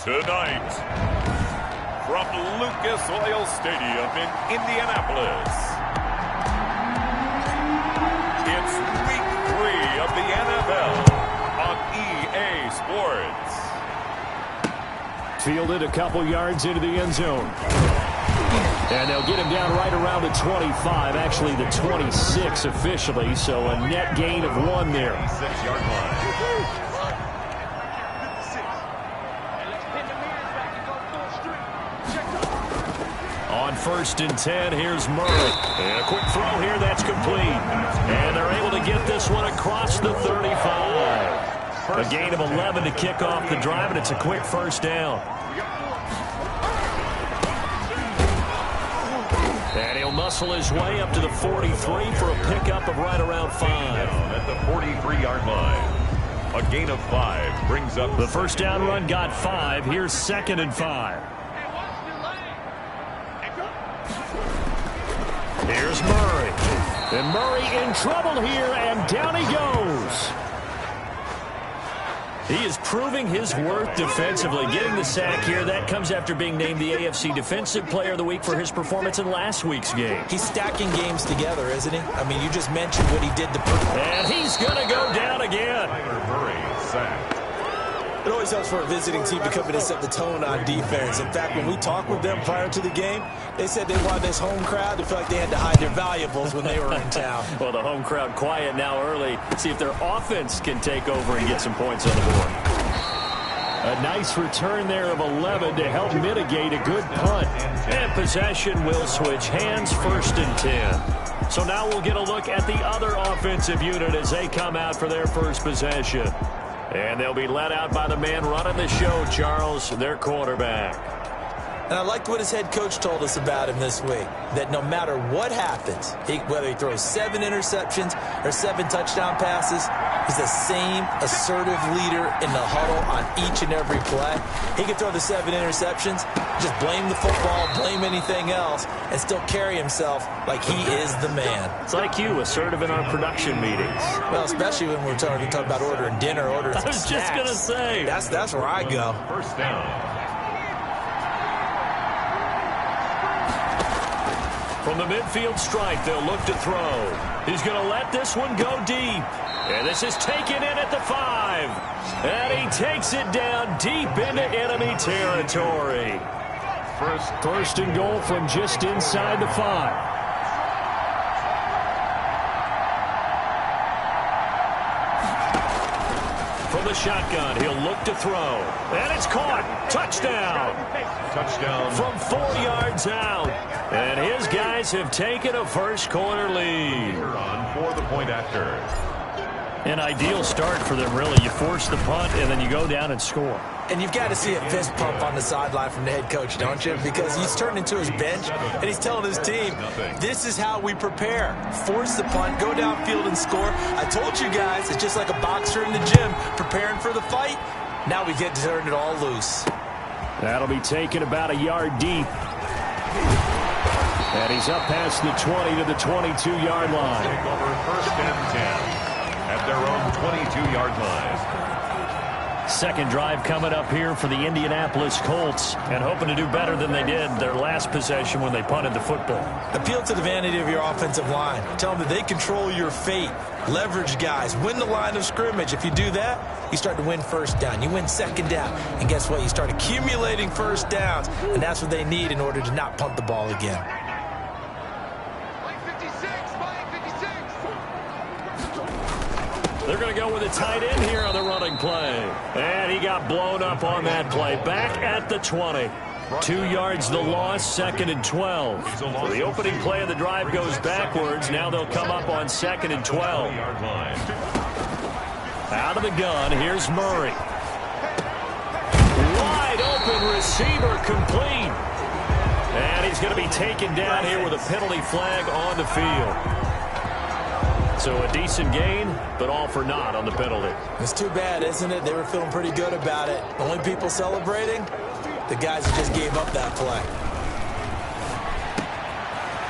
Tonight, from Lucas Oil Stadium in Indianapolis, it's Week 3 of the NFL on EA Sports. Fielded a couple yards into the end zone. And they'll get him down right around the 25, actually the 26 officially, so a net gain of 1 there. 6-yard line. On 1st and 10, here's Murray. And a quick throw here, that's complete. And they're able to get this one across the 35. A gain of 11 to kick off the drive, and it's a quick first down. And he'll muscle his way up to the 43 for a pickup of right around 5. At the 43-yard line. A gain of 5 brings up the first down run got 5. Here's 2nd and 5. Here's Murray. And Murray in trouble here, and down he goes. He is proving his worth defensively, getting the sack here. That comes after being named the AFC Defensive Player of the Week for his performance in last week's game. He's stacking games together, isn't he? I mean, you just mentioned what he did to... And he's going to go down again. Murray sacked. It always helps for a visiting team to come in and set the tone on defense. In fact, when we talked with them prior to the game, they said they wanted this home crowd to feel like they had to hide their valuables when they were in town. Well, the home crowd quiet now early. See if their offense can take over and get some points on the board. A nice return there of 11 to help mitigate a good punt. And possession will switch hands, 1st and 10. So now we'll get a look at the other offensive unit as they come out for their first possession. And they'll be led out by the man running the show, Charles, their quarterback. And I liked what his head coach told us about him this week, that no matter what happens, whether he throws 7 interceptions or 7 touchdown passes, he's the same assertive leader in the huddle on each and every play. He can throw the 7 interceptions, just blame the football, blame anything else, and still carry himself like he is the man. It's like you, assertive in our production meetings. Well, especially when we're talking about ordering dinner, ordering I was snacks. just going to say. That's where I go. First down. From the midfield stripe, they'll look to throw. He's going to let this one go deep. And this is taken in at the 5. And he takes it down deep into enemy territory. First and goal from just inside the 5. From the shotgun, he'll look to throw. And it's caught. Touchdown. Touchdown. From 4 yards out. And his guys have taken a first-quarter lead. On for the point after. An ideal start for them, really. You force the punt, and then you go down and score. And you've got to see a fist pump on the sideline from the head coach, don't you? Because he's turned into his bench, and he's telling his team, this is how we prepare. Force the punt, go downfield and score. I told you guys, it's just like a boxer in the gym preparing for the fight. Now we get to turn it all loose. That'll be taken about a yard deep. And he's up past the 20 to the 22-yard line. Take over 1st and 10 at their own 22-yard line. Second drive coming up here for the Indianapolis Colts, and hoping to do better than they did their last possession when they punted the football. Appeal to the vanity of your offensive line. Tell them that they control your fate. Leverage guys. Win the line of scrimmage. If you do that, you start to win first down. You win second down. And guess what? You start accumulating first downs, and that's what they need in order to not punt the ball again. They're going to go with a tight end here on the running play. And he got blown up on that play. Back at the 20. 2 yards the loss, 2nd and 12. So the opening play of the drive goes backwards. Now they'll come up on 2nd and 12. Out of the gun, here's Murray. Wide open receiver complete. And he's going to be taken down here with a penalty flag on the field. So a decent gain, but all for naught on the penalty. It's too bad, isn't it? They were feeling pretty good about it. Only people celebrating, the guys who just gave up that play.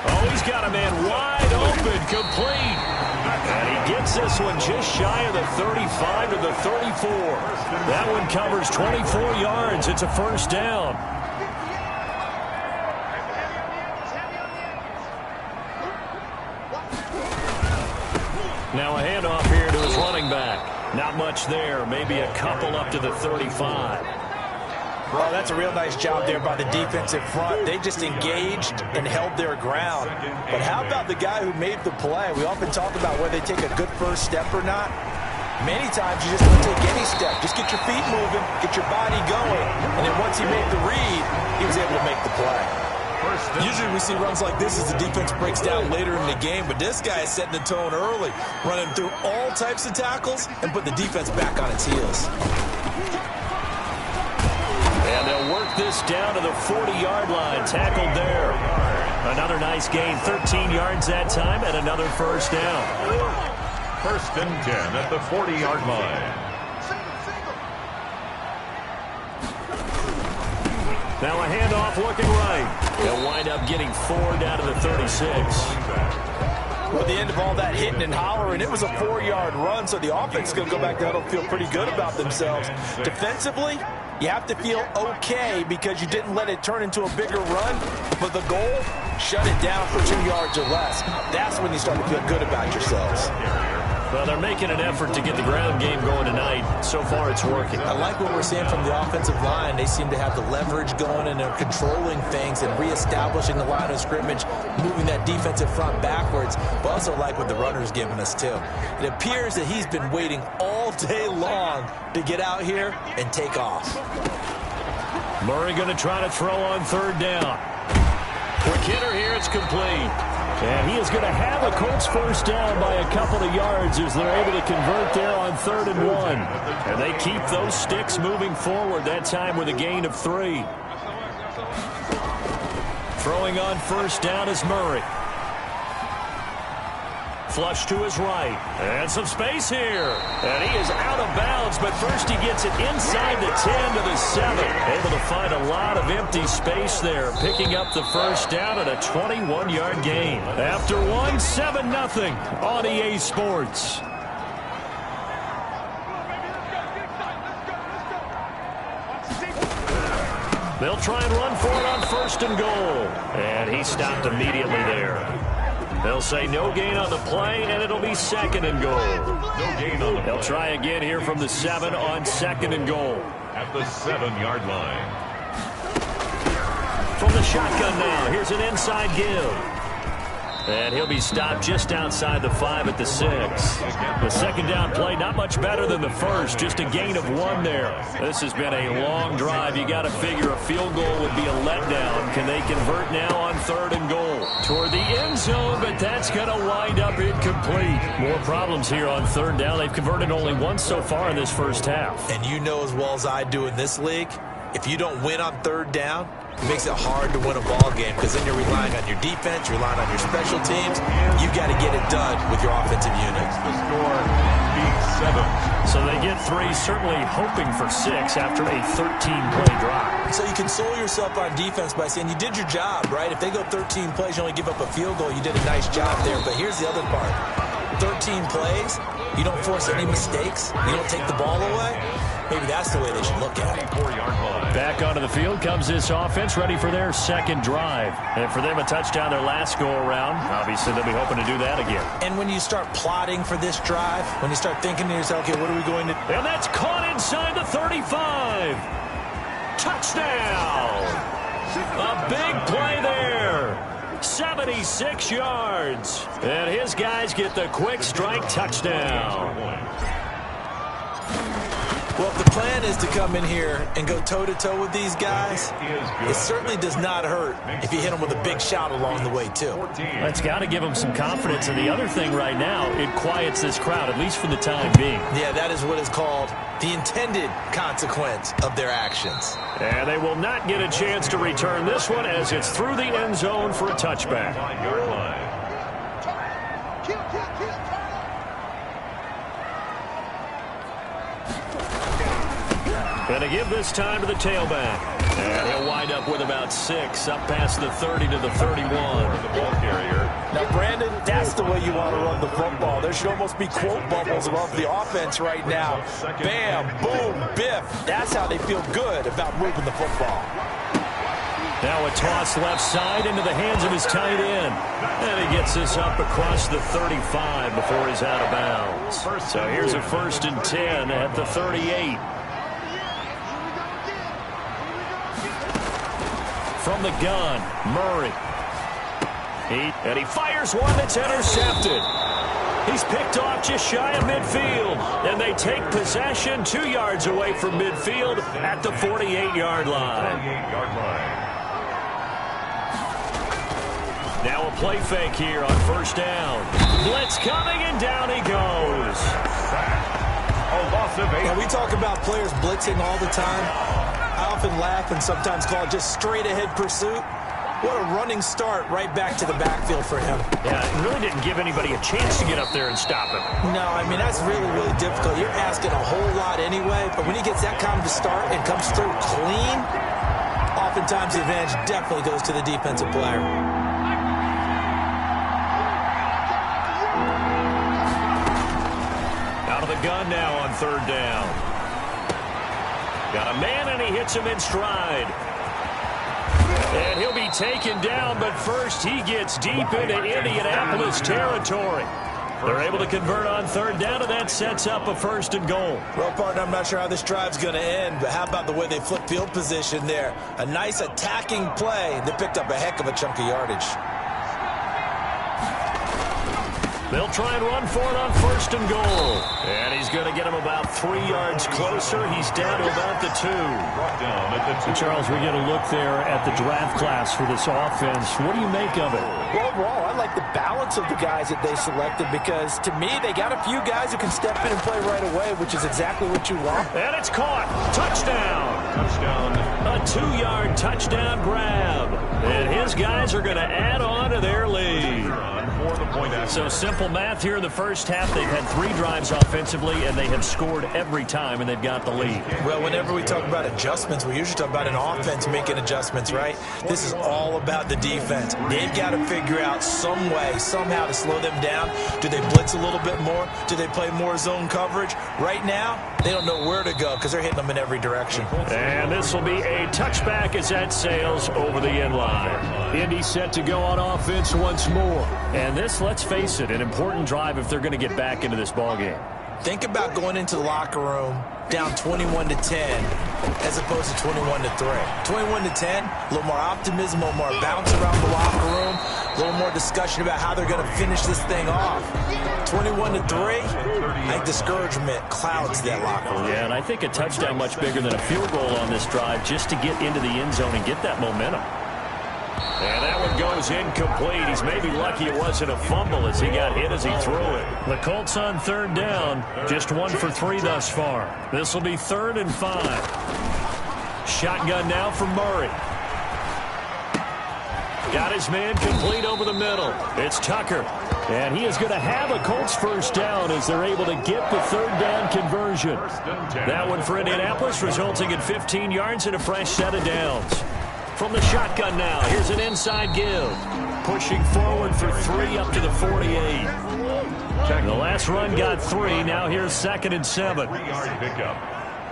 Oh, He's got a man wide open, complete. And he gets this one just shy of the 35 to the 34. That one covers 24 yards. It's a first down. Now a handoff here to his running back. Not much there. Maybe a couple up to the 35. Well, that's a real nice job there by the defensive front. They just engaged and held their ground. But how about the guy who made the play? We often talk about whether they take a good first step or not. Many times you just don't take any step. Just get your feet moving, get your body going. And then once he made the read, he was able to make the play. Usually we see runs like this as the defense breaks down later in the game, but this guy is setting the tone early, running through all types of tackles and put the defense back on its heels. And they'll work this down to the 40-yard line, tackled there. Another nice gain, 13 yards that time, and another first down. First and 10 at the 40-yard line. Now a handoff looking right. They'll wind up getting 4 down to the 36. Well, at the end of all that hitting and hollering, it was a 4-yard run, so the offense is going to go back down and feel pretty good about themselves. Defensively, you have to feel okay because you didn't let it turn into a bigger run, but the goal, shut it down for 2 yards or less. That's when you start to feel good about yourselves. Well, they're making an effort to get the ground game going tonight. So far, it's working. I like what we're seeing from the offensive line. They seem to have the leverage going, and they're controlling things and reestablishing the line of scrimmage, moving that defensive front backwards. But also like what the runner's giving us, too. It appears that he's been waiting all day long to get out here and take off. Murray going to try to throw on third down. Quick hitter here, it's complete. And he is going to have a Colts first down by a couple of yards as they're able to convert there on 3rd and 1. And they keep those sticks moving forward, that time with a gain of 3. Throwing on first down is Murray. Flush to his right. And some space here. And he is out of bounds, but first he gets it inside the 10 to the 7. Able to find a lot of empty space there, picking up the first down at a 21-yard gain. After 7-0 on EA Sports. They'll try and run for it on 1st and goal. And he stopped immediately there. They'll say no gain on the play, and it'll be 2nd and goal. No gain on the play. They'll try again here from the 7 on 2nd and goal. At the 7-yard line. From the shotgun now, here's an inside give. And he'll be stopped just outside the 5 at the 6. The second down play, not much better than the first, just a gain of 1 there. This has been a long drive. You got to figure a field goal would be a letdown. Can they convert now on 3rd and goal? Toward the end zone, but that's going to wind up incomplete. More problems here on 3rd down. They've converted only once so far in this first half. And you know as well as I do in this league, if you don't win on 3rd down, it makes it hard to win a ball game because then you're relying on your defense, you're relying on your special teams. You got to get it done with your offensive unit. The score, beat 7. So they get 3, certainly hoping for 6 after a 13-play drive. So you console yourself on defense by saying you did your job, right? If they go 13 plays, you only give up a field goal, you did a nice job there. But here's the other part. 13 plays, you don't force any mistakes, you don't take the ball away. Maybe that's the way they should look at it. Back onto the field comes this offense, ready for their second drive. And for them, a touchdown their last go-around. Obviously, they'll be hoping to do that again. And when you start plotting for this drive, when you start thinking to yourself, okay, what are we going to do? And that's caught inside the 35. Touchdown! A big play there. 76 yards. And his guys get the quick strike touchdown. Well, if the plan is to come in here and go toe-to-toe with these guys, it certainly does not hurt if you hit them with a big shot along the way, too. That's got to give them some confidence. And the other thing right now, it quiets this crowd, at least for the time being. Yeah, that is what is called the intended consequence of their actions. And they will not get a chance to return this one as it's through the end zone for a touchback. Going to give this time to the tailback. And he'll wind up with about 6, up past the 30 to the 31. The ball carrier. Now, Brandon, that's the way you want to run the football. There should almost be quote bubbles above the offense right now. Bam, boom, biff. That's how they feel good about moving the football. Now a toss left side into the hands of his tight end. And he gets this up across the 35 before he's out of bounds. So here's a 1st and 10 at the 38. From the gun, Murray. And he fires one that's intercepted. He's picked off just shy of midfield. And they take possession 2 yards away from midfield at the 48-yard line. Now a play fake here on 1st down. Blitz coming, and down he goes. A loss of 8. Now, we talk about players blitzing all the time. I often laugh and sometimes call it just straight-ahead pursuit. What a running start right back to the backfield for him. Yeah, it really didn't give anybody a chance to get up there and stop him. No, I mean, that's really, really difficult. You're asking a whole lot anyway, but when he gets that kind of a start and comes through clean, oftentimes the advantage definitely goes to the defensive player. Out of the gun now on 3rd down. Got a man, and he hits him in stride. And he'll be taken down, but first he gets deep into Indianapolis territory. They're able to convert on 3rd down, and that sets up a 1st and goal. Well, partner, I'm not sure how this drive's going to end, but how about the way they flip field position there? A nice attacking play. They picked up a heck of a chunk of yardage. They'll try and run for it on 1st and goal. And he's going to get him about 3 yards closer. He's down to about the 2. Charles, we get a look there at the draft class for this offense. What do you make of it? Well, overall, I like the balance of the guys that they selected because, to me, they got a few guys who can step in and play right away, which is exactly what you want. And it's caught. Touchdown. A 2-yard touchdown grab. And his guys are going to add on to their lead. So simple math here in the first half. They've had 3 drives offensively, and they have scored every time, and they've got the lead. Well, whenever we talk about adjustments, we usually talk about an offense making adjustments, right? This is all about the defense. They've got to figure out some way, somehow to slow them down. Do they blitz a little bit more? Do they play more zone coverage? Right now, they don't know where to go because they're hitting them in every direction. And this will be a touchback as that sails over the end line. Indy set to go on offense once more. And this, let's face it, an important drive if they're going to get back into this ballgame. Think about going into the locker room down 21-10 as opposed to 21-3. 21-10, a little more optimism, a little more bounce around the locker room, a little more discussion about how they're going to finish this thing off. 21-3, I think discouragement clouds that locker room. Yeah, and I think a touchdown much bigger than a field goal on this drive just to get into the end zone and get that momentum. And that one goes incomplete. He's maybe lucky it wasn't a fumble as he got hit as he threw it. The Colts on 3rd down, just 1 for 3 thus far. This will be 3rd and 5. Shotgun now from Murray. Got his man complete over the middle. It's Tucker. And he is going to have a Colts 1st down as they're able to get the 3rd down conversion. That one for Indianapolis resulting in 15 yards and a fresh set of downs. From the shotgun now, here's an inside give. Pushing forward for 3 up to the 48. The last run got 3. Now here's 2nd and 7. 3-yard pickup.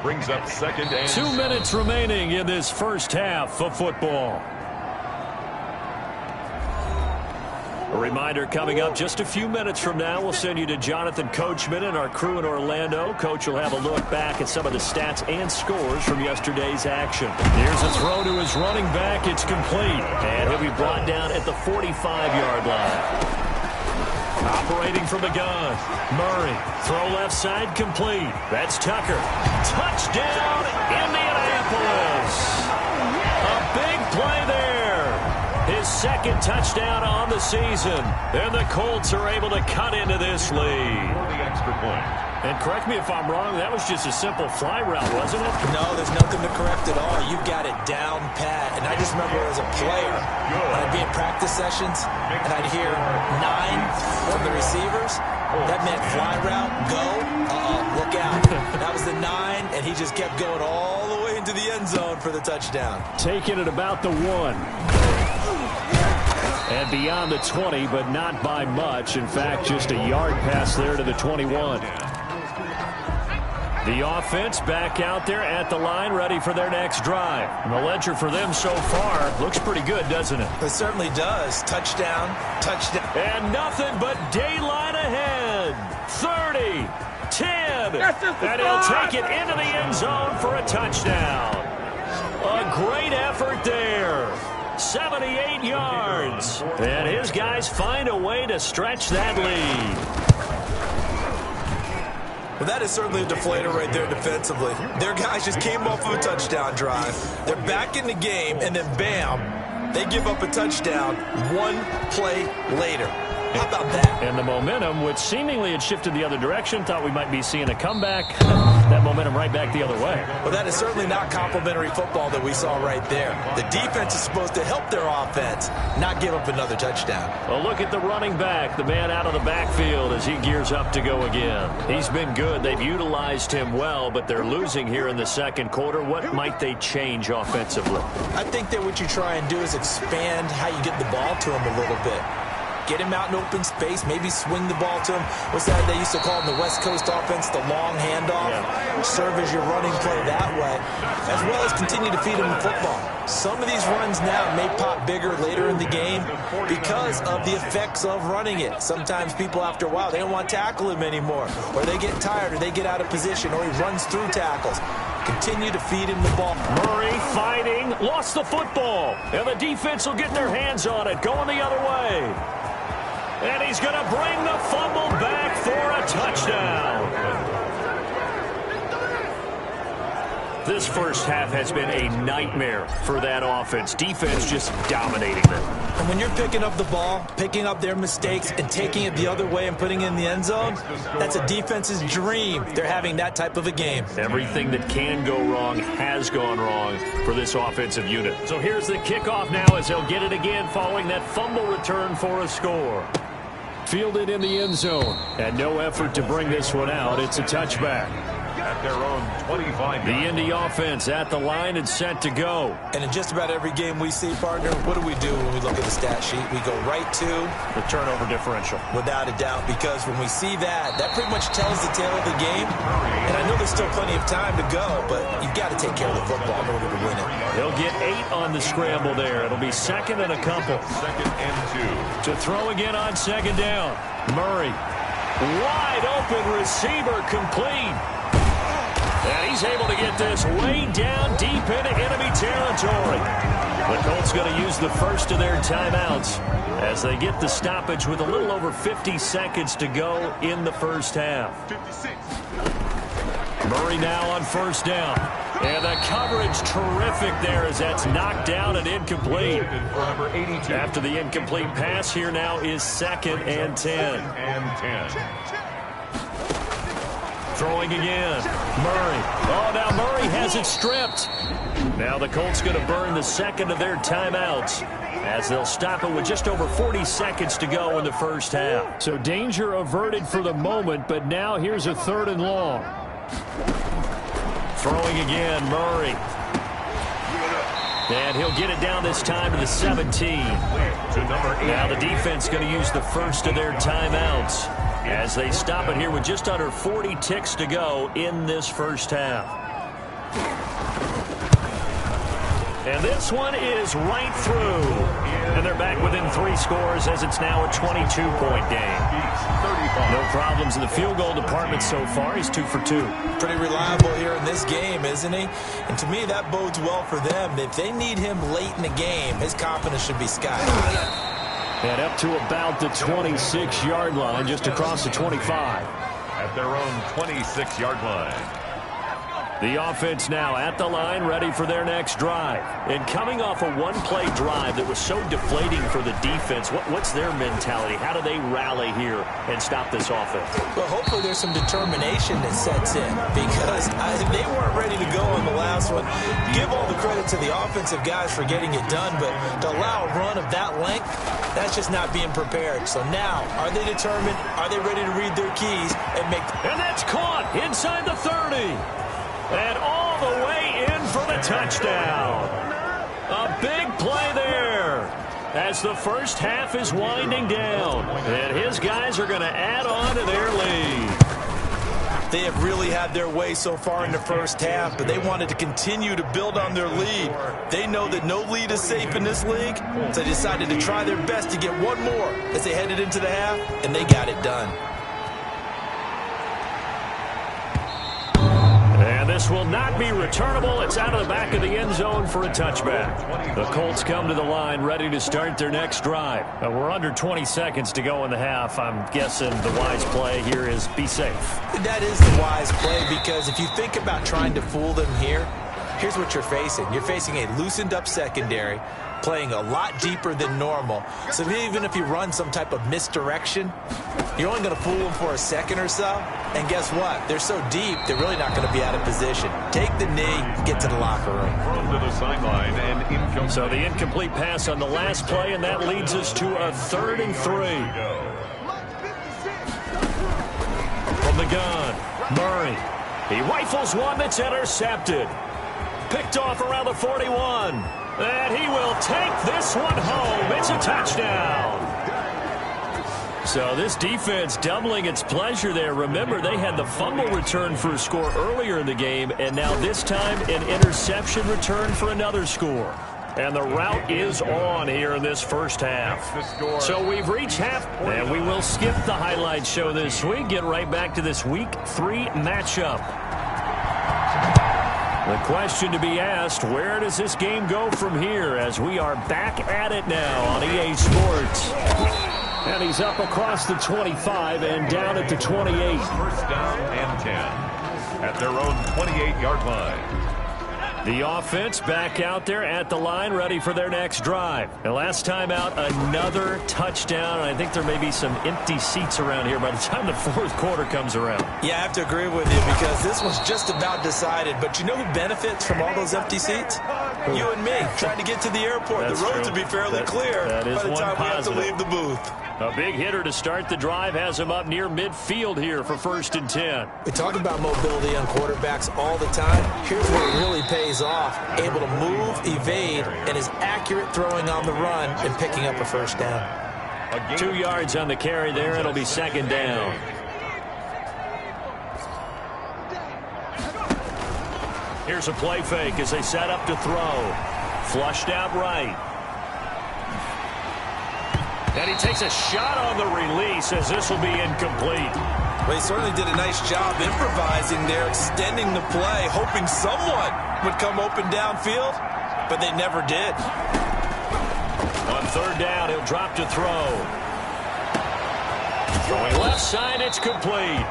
Brings up 2nd and 2 minutes remaining in this first half of football. A reminder coming up just a few minutes from now. We'll send you to Jonathan Coachman and our crew in Orlando. Coach will have a look back at some of the stats and scores from yesterday's action. Here's a throw to his running back. It's complete. And he'll be brought down at the 45-yard line. Operating from the gun. Murray. Throw left side complete. That's Tucker. Touchdown, Indianapolis. A big play there. His 2nd touchdown on the season. And the Colts are able to cut into this lead. for the extra point. And correct me if I'm wrong, that was just a simple fly route, wasn't it? No, there's nothing to correct at all. You got it down pat. And I just remember as a player, when I'd be in practice sessions, and I'd hear 9 from the receivers. That meant fly route, go, look out. That was the 9, and he just kept going all the way into the end zone for the touchdown. Taking it about the 1. And beyond the 20, but not by much. In fact, just a yard pass there to the 21. The offense back out there at the line, ready for their next drive. And the ledger for them so far looks pretty good, doesn't it? It certainly does. Touchdown, touchdown. And nothing but daylight ahead. 30, 10. And he'll take it into the end zone for a touchdown. A great effort there. 78 yards. And his guys find a way to stretch that lead. Well, that is certainly a deflator right there defensively. Their guys just came off of a touchdown drive. They're back in the game, and then bam, they give up a touchdown 1 play later. How about that? And the momentum, which seemingly had shifted the other direction, thought we might be seeing a comeback. That momentum right back the other way. Well, that is certainly not complimentary football that we saw right there. The defense is supposed to help their offense, not give up another touchdown. Well, look at the running back, the man out of the backfield as he gears up to go again. He's been good. They've utilized him well, but they're losing here in the second quarter. What might they change offensively? I think that what you try and do is expand how you get the ball to him a little bit. Get him out in open space, maybe swing the ball to him. What's that they used to call in the West Coast offense, the long handoff? Yeah. Serve as your running play that way, as well as continue to feed him the football. Some of these runs now may pop bigger later in the game because of the effects of running it. Sometimes people, after a while, they don't want to tackle him anymore, or they get tired, or they get out of position, or he runs through tackles. Continue to feed him the ball. Murray fighting, lost the football, and the defense will get their hands on it, going the other way. And he's going to bring the fumble back for a touchdown. This first half has been a nightmare for that offense. Defense just dominating them. And when you're picking up the ball, picking up their mistakes, and taking it the other way and putting it in the end zone, that's a defense's dream. They're having that type of a game. Everything that can go wrong has gone wrong for this offensive unit. So here's the kickoff now as they'll get it again following that fumble return for a score. Fielded in the end zone, and no effort to bring this one out. It's a touchback. At their own 25. The Indy offense at the line and set to go. And in just about every game we see, partner, what do we do when we look at the stat sheet? We go right to the turnover differential. Without a doubt, because when we see that, that pretty much tells the tale of the game. And I know there's still plenty of time to go, but you've got to take care of the football in order to win it. They'll get 8 on the scramble there. It'll be second and a couple. 2nd and 2. To throw again on second down. Murray. Wide open receiver complete. And he's able to get this way down deep into enemy territory. The Colts going to use the first of their timeouts as they get the stoppage with a little over 50 seconds to go in the first half. 56. Murray now on first down. And the coverage terrific there as that's knocked down and incomplete. After the incomplete pass, here now is 2nd and 10. Throwing again. Murray. Oh, now Murray has it stripped. Now the Colts going to burn the second of their timeouts as they'll stop it with just over 40 seconds to go in the first half. So danger averted for the moment, but now here's a 3rd and long. Throwing again, Murray. And he'll get it down this time to the 17. Now the defense going to use the first of their timeouts as they stop it here with just under 40 ticks to go in this first half. And this one is right through. And they're back within 3 scores as it's now a 22-point game. No problems in the field goal department so far. He's 2 for 2. Pretty reliable here in this game, isn't he? And to me, that bodes well for them. If they need him late in the game, his confidence should be sky high. And up to about the 26-yard line, just across the 25. At their own 26-yard line. The offense now at the line, ready for their next drive. And coming off a one-play drive that was so deflating for the defense, what's their mentality? How do they rally here and stop this offense? Well, hopefully there's some determination that sets in because they weren't ready to go on the last one. Give all the credit to the offensive guys for getting it done, but to allow a run of that length, that's just not being prepared. So now, are they determined? Are they ready to read their keys and make... And that's caught inside the 30. And all the way in for the touchdown. A big play there as the first half is winding down. And his guys are going to add on to their lead. They have really had their way so far in the first half, but they wanted to continue to build on their lead. They know that no lead is safe in this league, so they decided to try their best to get one more as they headed into the half, and they got it done. And this will not be returnable. It's out of the back of the end zone for a touchback. The Colts come to the line ready to start their next drive. We're under 20 seconds to go in the half. I'm guessing the wise play here is be safe. That is the wise play, because if you think about trying to fool them here, here's what you're facing. You're facing a loosened up secondary, playing a lot deeper than normal. So even if you run some type of misdirection, you're only going to fool them for a second or so. And guess what? They're so deep, they're really not going to be out of position. Take the knee, get to the locker room. From to the sideline and incomplete. So the incomplete pass on the last play, and that leads us to a 3rd and 3. From the gun, Murray. He rifles one that's intercepted. Picked off around the 41. And he will take this one home. It's a touchdown. So this defense doubling its pleasure there. Remember, they had the fumble return for a score earlier in the game, and now this time an interception return for another score. And the route is on here in this first half. So we've reached half, and we will skip the highlight show this week. Get right back to this Week 3 matchup. The question to be asked, where does this game go from here, as we are back at it now on EA Sports. And he's up across the 25 and down at the 28. First down and 10 at their own 28-yard line. The offense back out there at the line, ready for their next drive. And last time out, another touchdown. I think there may be some empty seats around here by the time the fourth quarter comes around. Yeah, I have to agree with you, because this one's just about decided. But you know who benefits from all those empty seats? You and me, trying to get to the airport. That's the roads true. will be fairly clear that is by the one time positive. we have to leave the booth. A big hitter to start the drive has him up near midfield here for 1st and 10. We talk about mobility on quarterbacks all the time. Here's where it really pays off. Able to move, evade, and is accurate throwing on the run and picking up a first down. 2 yards on the carry there. It'll be 2nd down. Here's a play fake as they set up to throw. Flushed out right. And he takes a shot on the release, as this will be incomplete. Well, he certainly did a nice job improvising there, extending the play, hoping someone would come open downfield, but they never did. On 3rd down, he'll drop to throw. Going left side, it's complete.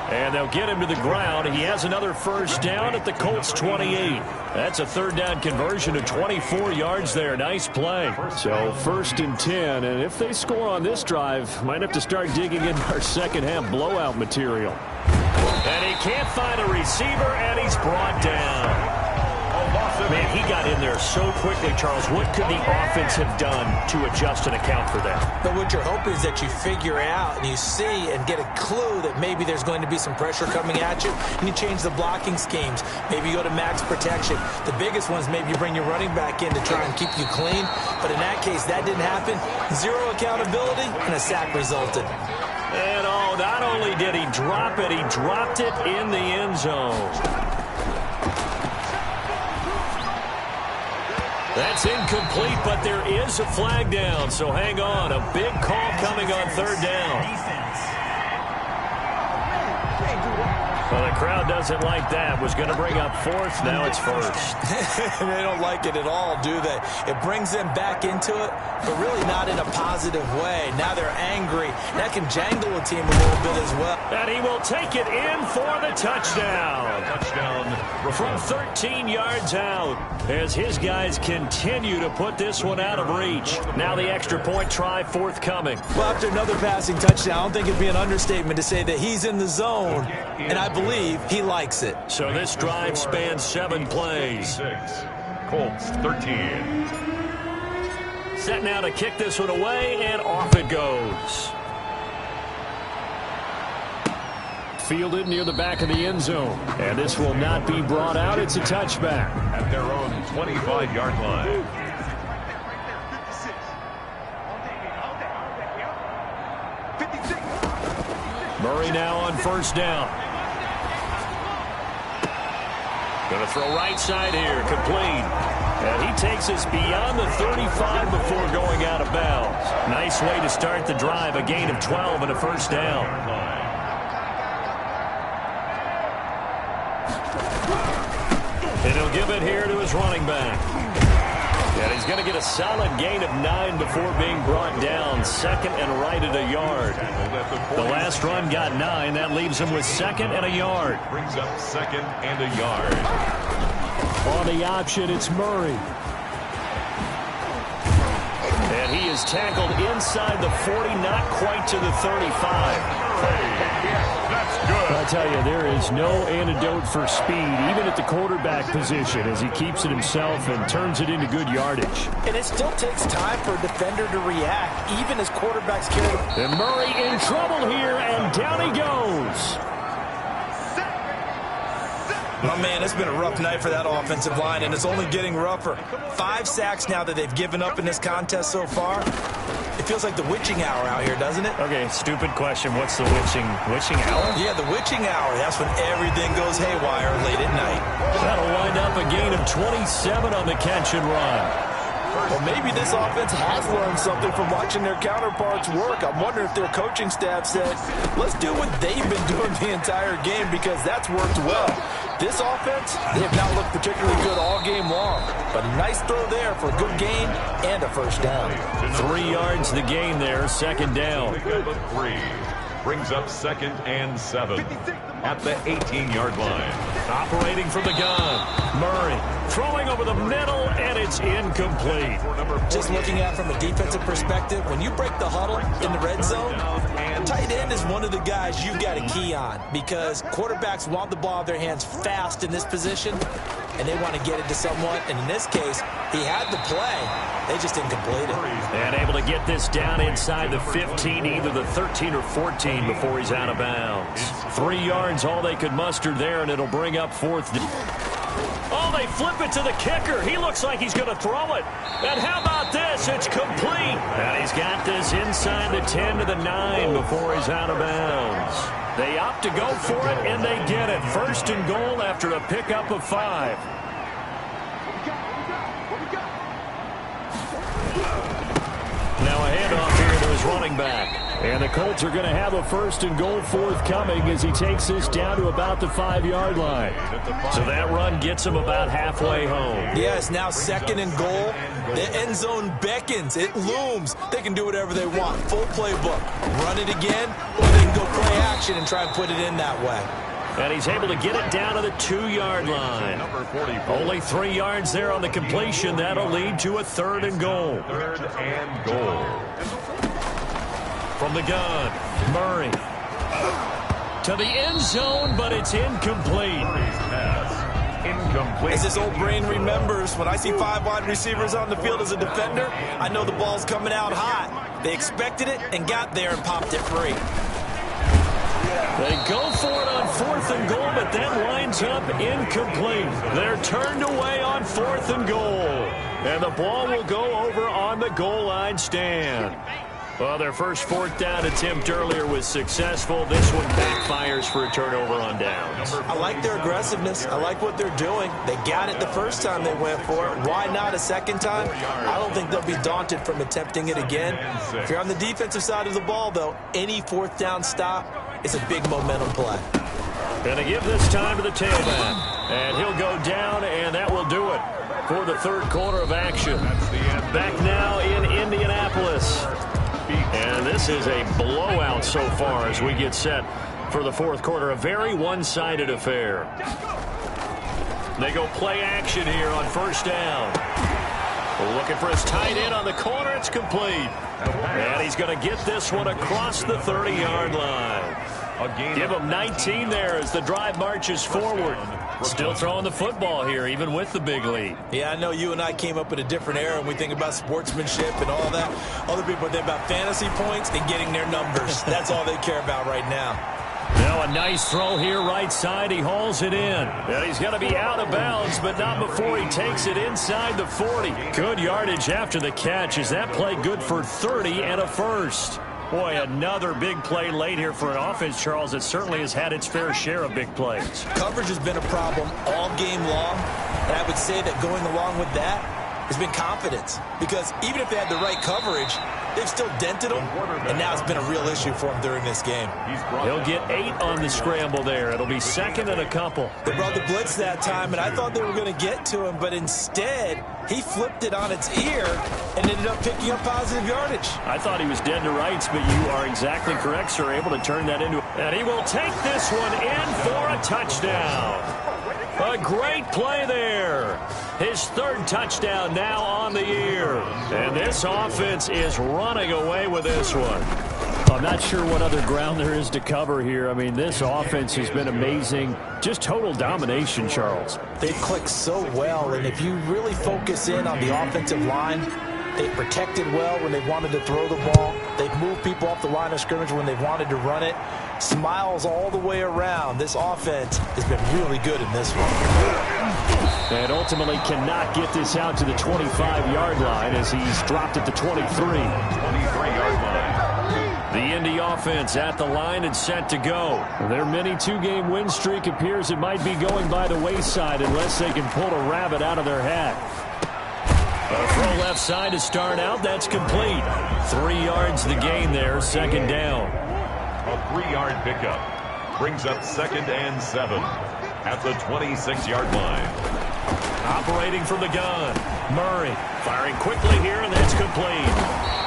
And they'll get him to the ground. He has another first down at the Colts 28. That's a 3rd down conversion of 24 yards there. Nice play. So 1st and 10. And if they score on this drive, might have to start digging into our second half blowout material. And he can't find a receiver, and he's brought down. Man, he got in there so quickly, Charles. What could the offense have done to adjust and account for that? But what you're hoping is that you figure out and you see and get a clue that maybe there's going to be some pressure coming at you, and you change the blocking schemes. Maybe you go to max protection. The biggest one is maybe you bring your running back in to try and keep you clean. But in that case, that didn't happen. Zero accountability, and a sack resulted. And oh, not only did he drop it, he dropped it in the end zone. That's incomplete, but there is a flag down, so hang on. A big call coming on 3rd down. Well, the crowd doesn't like that. Was going to bring up 4th. Now it's 1st. They don't like it at all, do they? It brings them back into it, but really not in a positive way. Now they're angry. That can jangle a team a little bit as well. And he will take it in for the touchdown. Touchdown From 13 yards out, as his guys continue to put this one out of reach. Now the extra point try forthcoming. Well, after another passing touchdown, I don't think it'd be an understatement to say that he's in the zone, and I believe he likes it. So this drive spans 7 plays. 6. Colts 13. Set now to kick this one away, and off it goes. fielded near the back of the end zone. And this will not be brought out. It's a touchback. At their own 25-yard line. Murray now on first down. Going to throw right side here, complete. And he takes us beyond the 35 before going out of bounds. Nice way to start the drive, a gain of 12 and a first down. And he'll give it here to his running back. And he's going to get a solid gain of 9 before being brought down. Second and right at a yard. The last run got 9. That leaves him with second and a yard. Brings up second and a yard. On the option, it's Murray. And he is tackled inside the 40, not quite to the 35. That's good. I tell you, there is no antidote for speed, even at the quarterback position, as he keeps it himself and turns it into good yardage. And it still takes time for a defender to react, even as quarterbacks carry the... And Murray in trouble here, and down he goes. Oh, man, it's been a rough night for that offensive line, and it's only getting rougher. 5 sacks now that they've given up in this contest so far. It feels like the witching hour out here, doesn't it? Okay, stupid question. What's the witching hour? Yeah, the witching hour. That's when everything goes haywire late at night. That'll wind up a gain of 27 on the catch and run. Well, maybe this offense has learned something from watching their counterparts work. I'm wondering if their coaching staff said, let's do what they've been doing the entire game, because that's worked well. This offense, they have not looked particularly good all game long. But a nice throw there for a good gain and a first down. 3 yards the gain there, second down. 3. Brings up second and 7 at the 18-yard line. Operating from the gun, Murray throwing over the middle, and it's incomplete. Just looking at it from a defensive perspective, when you break the huddle in the red zone, tight end is one of the guys you've got to key on, because quarterbacks want the ball in their hands fast in this position, and they want to get it to someone. And in this case, he had the play. They just didn't complete it. And able to get this down inside the 15, either the 13 or 14 before he's out of bounds. 3 yards, all they could muster there, and it'll bring up fourth. Oh, they flip it to the kicker. He looks like he's going to throw it. And how about this? It's complete. And he's got this inside the 10 to the 9 before he's out of bounds. They opt to go for it, and they get it. First and goal after a pickup of 5. Now a handoff here to his running back. And the Colts are going to have a first and goal forthcoming as he takes this down to about the 5-yard line. So that run gets him about halfway home. Yeah, it's now second and goal. The end zone beckons. It looms. They can do whatever they want. Full playbook. Run it again, or they can go play action and try and put it in that way. And he's able to get it down to the 2-yard line. Only 3 yards there on the completion. That'll lead to a third and goal. Third and goal. From the gun, Murray to the end zone, but it's incomplete. As this old brain remembers, when I see 5 wide receivers on the field as a defender, I know the ball's coming out hot. They expected it and got there and popped it free. They go for it on fourth and goal, but that winds up incomplete. They're turned away on fourth and goal. And the ball will go over on the goal line stand. Well, their first fourth down attempt earlier was successful. This one backfires for a turnover on downs. I like their aggressiveness. I like what they're doing. They got it the first time they went for it. Why not a second time? I don't think they'll be daunted from attempting it again. If you're on the defensive side of the ball, though, any fourth down stop is a big momentum play. Going to give this time to the tailback. And he'll go down, and that will do it for the third quarter of action. Back now in Indianapolis. And this is a blowout so far as we get set for the fourth quarter. A very one-sided affair. They go play action here on first down. Looking for his tight end on the corner. It's complete. And he's going to get this one across the 30-yard line. Give him 19 there as the drive marches forward. Still throwing the football here, even with the big lead. Yeah, I know you and I came up in a different era and we think about sportsmanship and all that. Other people think about fantasy points and getting their numbers. That's all they care about right now. Now a nice throw here right side. He hauls it in. And he's going to be out of bounds, but not before he takes it inside the 40. Good yardage after the catch. Is that play good for 30 and a first? Boy, another big play late here for an offense, Charles, that certainly has had its fair share of big plays. Coverage has been a problem all game long, and I would say that going along with that has been confidence, because even if they had the right coverage, they've still dented them, and now it's been a real issue for them during this game. He'll get 8 on the scramble there. It'll be second and a couple. They brought the blitz that time, and I thought they were going to get to him, but instead, he flipped it on its ear and ended up picking up positive yardage. I thought he was dead to rights, but you are exactly correct, sir, able to turn that into... And he will take this one in for a touchdown. A great play there. His third touchdown now on the year. And this offense is running away with this one. I'm not sure what other ground there is to cover here. I mean, this offense has been amazing. Just total domination, Charles. They've clicked so well, and if you really focus in on the offensive line, they've protected well when they've wanted to throw the ball. They've moved people off the line of scrimmage when they've wanted to run it. Smiles all the way around. This offense has been really good in this one. And ultimately cannot get this out to the 25-yard line as he's dropped at the 23. 23-yard line. The Indy offense at the line and set to go. Their mini two-game win streak appears it might be going by the wayside unless they can pull a rabbit out of their hat. A throw left side to start out. That's complete. 3 yards the gain there, second down. A 3-yard pickup brings up second and 7 at the 26-yard line. Operating from the gun. Murray firing quickly here, and that's complete.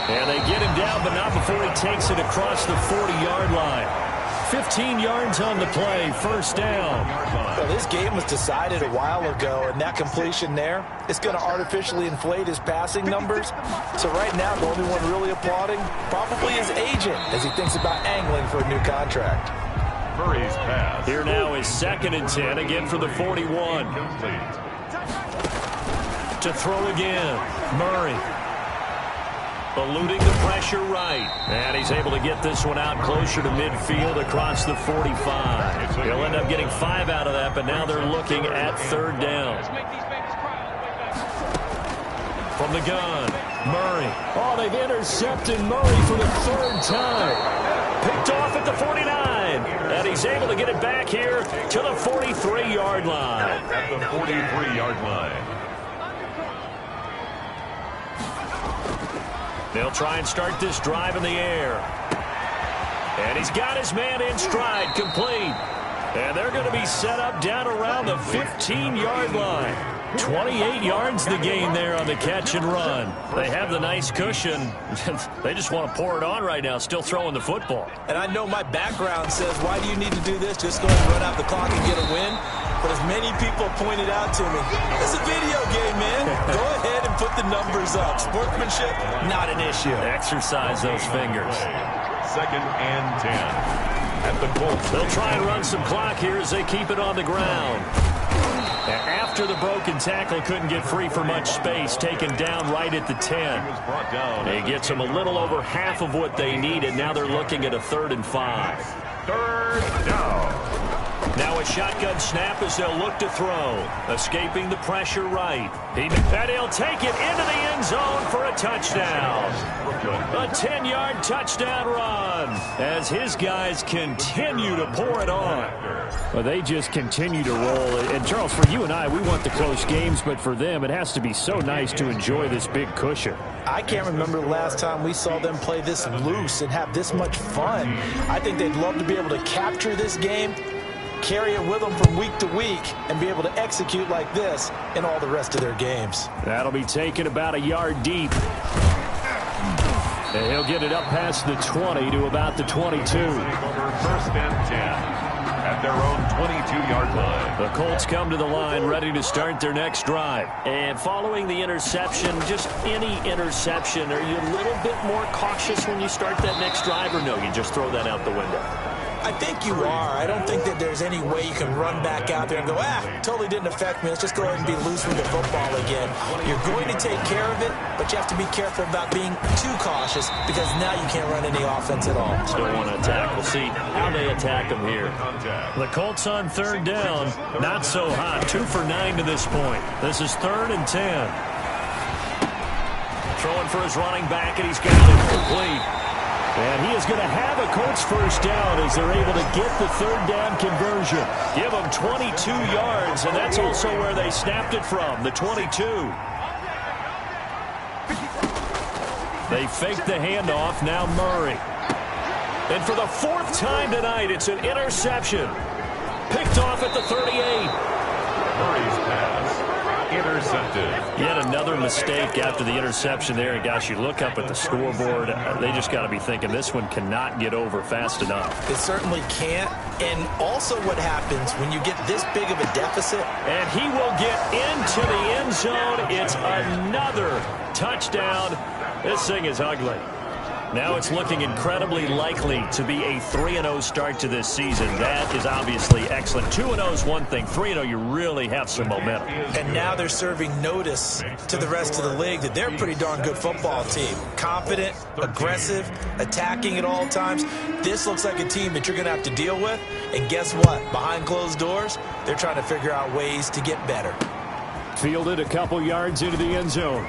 And they get him down, but not before he takes it across the 40-yard line. 15 yards on the play, first down. Well, this game was decided a while ago, and that completion there is going to artificially inflate his passing numbers. So right now, the only one really applauding probably his agent as he thinks about angling for a new contract. Murray's pass. Here now is second and 10, again for the 41. Complete. To throw again, Murray. Eluding the pressure right. And he's able to get this one out closer to midfield across the 45. He'll end up getting 5 out of that, but now they're looking at third down. From the gun, Murray. Oh, they've intercepted Murray for the third time. Picked off at the 49. And he's able to get it back here to the 43-yard line. At the 43-yard line. They'll try and start this drive in the air. And he's got his man in stride, complete. And they're going to be set up down around the 15-yard line. 28 yards the gain there on the catch and run. They have the nice cushion. They just want to pour it on right now, still throwing the football. And I know my background says, why do you need to do this? Just go ahead and run out the clock and get a win. But as many people pointed out to me, it's a video game, man. Go ahead and put the numbers up. Sportsmanship, not an issue. Exercise those fingers. Second and 10 at the Colts. They'll try and run some clock here as they keep it on the ground. After the broken tackle, couldn't get free for much space, taken down right at the 10. He gets them a little over half of what they needed. Now they're looking at a 3rd and 5. Third down. Now a shotgun snap as they'll look to throw. Escaping the pressure right. And he'll take it into the end zone for a touchdown. A 10-yard touchdown run as his guys continue to pour it on. Well, they just continue to roll. And, Charles, for you and I, we want the close games, but for them, it has to be so nice to enjoy this big cushion. I can't remember the last time we saw them play this loose and have this much fun. I think they'd love to be able to capture this game, carry it with them from week to week, and be able to execute like this in all the rest of their games. That'll be taken about a yard deep. And he'll get it up past the 20 to about the 22. First and 10 at their own 22-yard line. The Colts come to the line ready to start their next drive. And following the interception, just any interception, are you a little bit more cautious when you start that next drive, or no, you just throw that out the window? I think you are. I don't think that there's any way you can run back out there and go, totally didn't affect me. Let's just go ahead and be loose with the football again. You're going to take care of it, but you have to be careful about being too cautious because now you can't run any offense at all. Still want to attack. We'll see how they attack them here. The Colts on third down. Not so hot. 2 for 9 to this point. This is 3rd and 10. Throwing for his running back, and he's got it complete. And he is going to have a Colts first down as they're able to get the third down conversion. Give them 22 yards, and that's also where they snapped it from, the 22. They fake the handoff, now Murray. And for the 4th time tonight, it's an interception. Picked off at the 38. Murray's pass intercepted. Yet another mistake after the interception there. And gosh, you look up at the scoreboard, they just got to be thinking this one cannot get over fast enough. It certainly can't. And also what happens when you get this big of a deficit. And he will get into the end zone. It's another touchdown. This thing is ugly. Now it's looking incredibly likely to be a 3-0 start to this season. That is obviously excellent. 2-0 is one thing. 3-0, you really have some momentum. And now they're serving notice to the rest of the league that they're a pretty darn good football team. Confident, aggressive, attacking at all times. This looks like a team that you're going to have to deal with. And guess what? Behind closed doors, they're trying to figure out ways to get better. Fielded a couple yards into the end zone.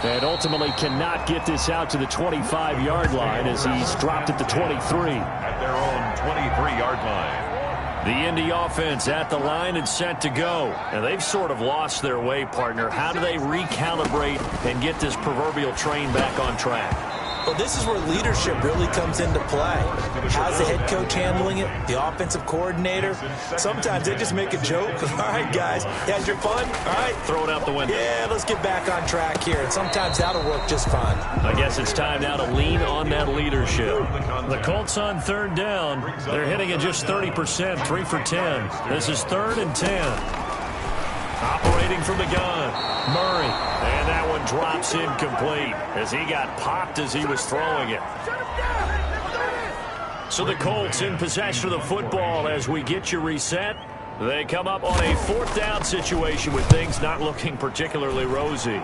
And ultimately cannot get this out to the 25-yard line as he's dropped at the 23. At their own 23-yard line. The Indy offense at the line and set to go. And they've sort of lost their way, partner. How do they recalibrate and get this proverbial train back on track? Well, this is where leadership really comes into play. How's the head coach handling it? The offensive coordinator? Sometimes they just make a joke. All right, guys, you had your fun? All right. Throw it out the window. Yeah, let's get back on track here. And sometimes that'll work just fine. I guess it's time now to lean on that leadership. The Colts on third down. They're hitting at just 30%, 3 for 10. This is 3rd and 10. Operating from the gun, Murray. And that one drops incomplete as he got popped as he was throwing it. So the Colts in possession of the football as we get you reset. They come up on a 4th down situation with things not looking particularly rosy.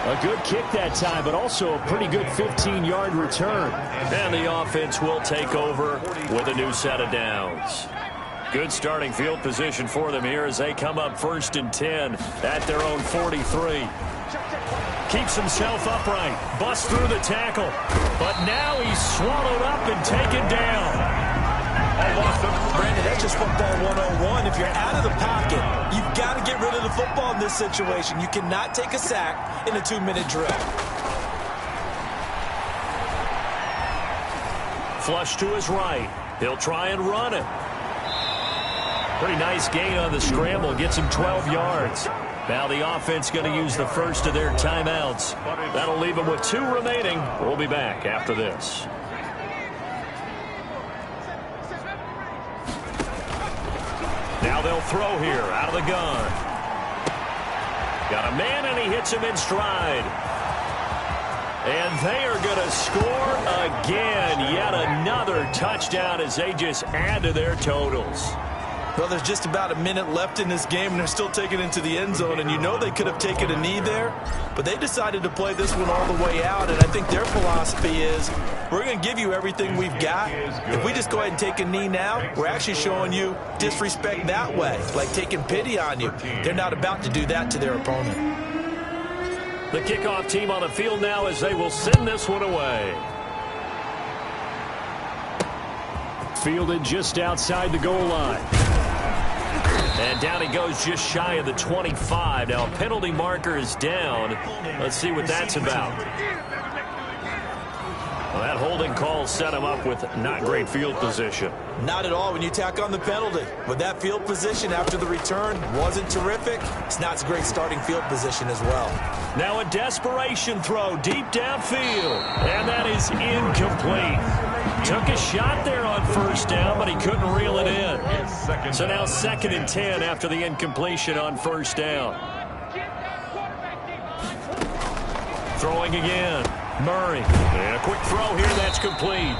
A good kick that time, but also a pretty good 15-yard return. And the offense will take over with a new set of downs. Good starting field position for them here as they come up 1st and 10 at their own 43. Keeps himself upright, busts through the tackle, but now he's swallowed up and taken down. Brandon, that's just football 101. If you're out of the pocket, you've got to get rid of the football in this situation. You cannot take a sack in a 2-minute drill. Flush to his right. He'll try and run it. Pretty nice gain on the scramble. Gets him 12 yards. Now the offense going to use the first of their timeouts. That'll leave them with 2 remaining. We'll be back after this. Now they'll throw here out of the gun. Got a man, and he hits him in stride. And they are going to score again. Yet another touchdown as they just add to their totals. Well, there's just about a minute left in this game, and they're still taking it into the end zone. And you know they could have taken a knee there, but they decided to play this one all the way out. And I think their philosophy is, we're going to give you everything we've got. If we just go ahead and take a knee now, we're actually showing you disrespect that way, like taking pity on you. They're not about to do that to their opponent. The kickoff team on the field now as they will send this one away. Fielded just outside the goal line. And down he goes just shy of the 25. Now a penalty marker is down. Let's see what that's about. Well, that holding call set him up with not great field position. Not at all when you tack on the penalty. With that field position after the return wasn't terrific, it's not a great starting field position as well. Now a desperation throw deep downfield. And that is incomplete. Took a shot there on first down, but he couldn't reel it in. So now 2nd and 10 after the incompletion on first down. Throwing again. Murray. And a quick throw here. That's complete.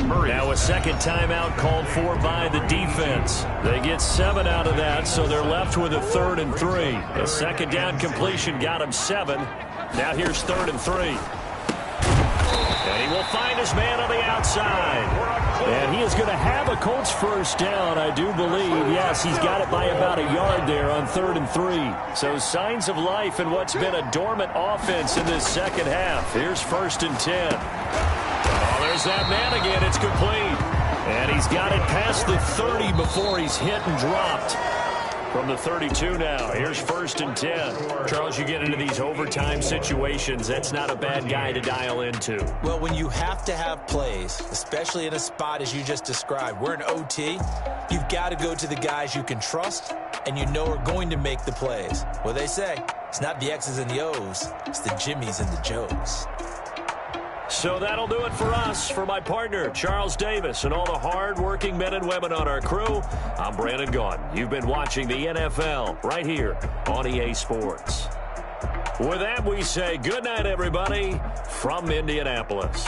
Now a second timeout called for by the defense. They get 7 out of that, so they're left with a 3rd and 3. A second down completion got him 7. Now here's 3rd and 3. And he will find his man on the outside. And he is going to have a Colts first down, I do believe. Yes, he's got it by about a yard there on 3rd and 3. So signs of life in what's been a dormant offense in this second half. Here's 1st and 10. Oh, there's that man again. It's complete. And he's got it past the 30 before he's hit and dropped. From the 32 now, here's 1st and 10. Charles, you get into these overtime situations, that's not a bad guy to dial into. Well, when you have to have plays, especially in a spot as you just described, we're in OT, you've got to go to the guys you can trust and you know are going to make the plays. Well, they say, it's not the X's and the O's, it's the Jimmies and the Joes. So that'll do it for us. For my partner, Charles Davis, and all the hard-working men and women on our crew, I'm Brandon Gaudin. You've been watching the NFL right here on EA Sports. With that, we say good night, everybody, from Indianapolis.